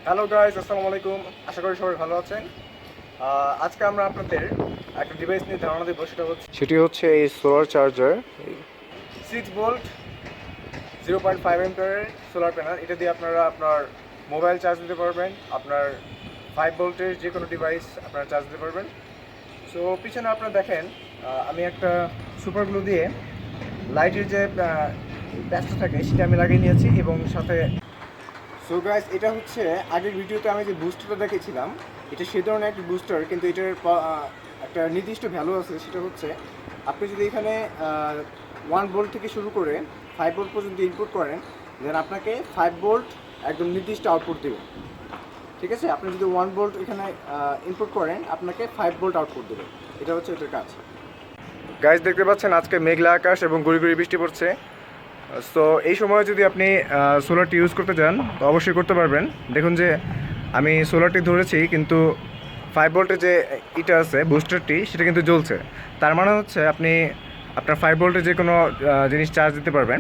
Hello guys, আসসালামু আলাইকুম। আশা করি সবাই ভালো আছেন। আজকে আমরা আপনাদের একটা ডিভাইস নিয়ে ধারণা দেবো। সেটি হচ্ছে এই সোলার চার্জার, 6 ভোল্ট 0.5 অ্যাম্পিয়ারের সোলার প্যানেল। এটা দিয়ে আপনারা আপনার মোবাইল চার্জ দিতে পারবেন, আপনার 5 ভোল্টের যে কোনো ডিভাইস আপনারা চার্জ দিতে পারবেন। সো পিছনে আপনারা দেখেন, আমি একটা সুপার গ্লু দিয়ে লাইটের যে প্যাচটা থাকে সেটা আমি লাগিয়ে নিয়েছি এবং সাথে সো গাইস, এটা হচ্ছে আগের ভিডিওতে আমি যে বুস্টারটা দেখেছিলাম, এটা সেই ধরনের একটা বুস্টার, কিন্তু এটার একটা নির্দিষ্ট ভ্যালু আছে। সেটা হচ্ছে আপনি যদি এখানে 1 ভোল্ট থেকে শুরু করে 5 ভোল্ট পর্যন্ত ইনপুট করেন, দেন আপনাকে 5 ভোল্ট একদম নির্দিষ্ট আউটপুট দেবে। ঠিক আছে, আপনি যদি 1 ভোল্ট এখানে ইনপুট করেন, আপনাকে 5 ভোল্ট আউটপুট দেবে। এটা হচ্ছে এটার কাজ। গাইস, দেখতে পাচ্ছেন আজকে মেঘলা আকাশ এবং গুঁড়ি গুঁড়ি বৃষ্টি পড়ছে। সো এই সময় যদি আপনি সোলারটি ইউজ করতে চান তো অবশ্যই করতে পারবেন। দেখুন যে আমি সোলারটি ধরেছি, কিন্তু 5 ভোল্টের যে এটা আছে বুস্টারটি, সেটা কিন্তু জ্বলছে। তার মানে হচ্ছে আপনি আপনার 5 ভোল্টের যে কোনো জিনিস চার্জ দিতে পারবেন।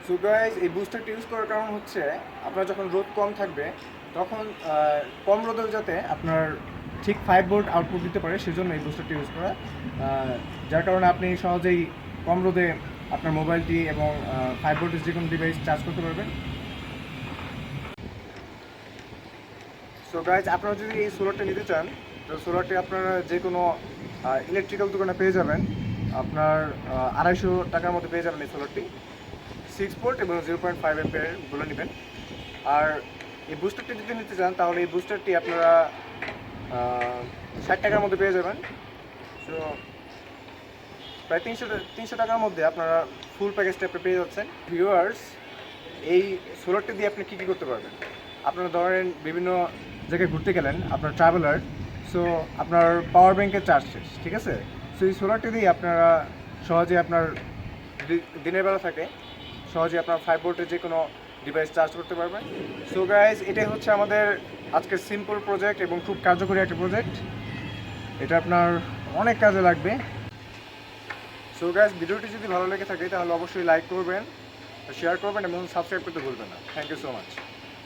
সো গাইজ, এই বুস্টারটি ইউজ করার কারণ হচ্ছে আপনার যখন রোদ কম থাকবে তখন কম রোদেও যাতে আপনার ঠিক 5 ভোল্ট আউটপুট দিতে পারে, সেজন্য এই বুস্টারটি ইউজ করা। যার কারণে আপনি সহজেই কম রোদে আপনার মোবাইলটি এবং 5 ভোল্টের যে কোনো ডিভাইস চার্জ করতে পারবেন। সো গাইজ, আপনারা যদি এই সোলারটা নিতে চান তো সোলারটি আপনারা যে কোনো ইলেকট্রিক্যাল দোকানে পেয়ে যাবেন। আপনার 250 টাকার মধ্যে পেয়ে যাবেন এই সোলারটি। 6 ভোল্ট এবং 0.5 অ্যাম্পিয়ার বলে নেবেন। আর এই বুস্টারটি যদি নিতে চান তাহলে এই বুস্টারটি আপনারা 60 টাকার মধ্যে পেয়ে যাবেন। সো প্রায় 300 টাকার মধ্যে আপনারা ফুল প্যাকেজটা আপনি পেয়ে যাচ্ছেন। ভিউয়ার্স, এই সোলারটি দিয়ে আপনি কী কী করতে পারবেন? আপনারা ধরেন বিভিন্ন জায়গায় ঘুরতে গেলেন, আপনার ট্রাভেলার, সো আপনার পাওয়ার ব্যাংকের চার্জ শেষ, ঠিক আছে? সো এই সোলারটি দিয়ে আপনারা সহজে আপনার দিনের বেলা থাকে সহজে আপনার 5 ভোল্টের যে কোনো ডিভাইস চার্জ করতে পারবেন। সো গাইজ, এটাই হচ্ছে আমাদের আজকের সিম্পল প্রজেক্ট এবং খুব কার্যকরী একটা প্রজেক্ট। এটা আপনার অনেক কাজে লাগবে। সো গাইজ, ভিডিওটি যদি ভালো লেগে থাকে তাহলে অবশ্যই লাইক করবেন, শেয়ার করবেন এবং সাবস্ক্রাইব করতে ভুলবেন না। Thank you so much.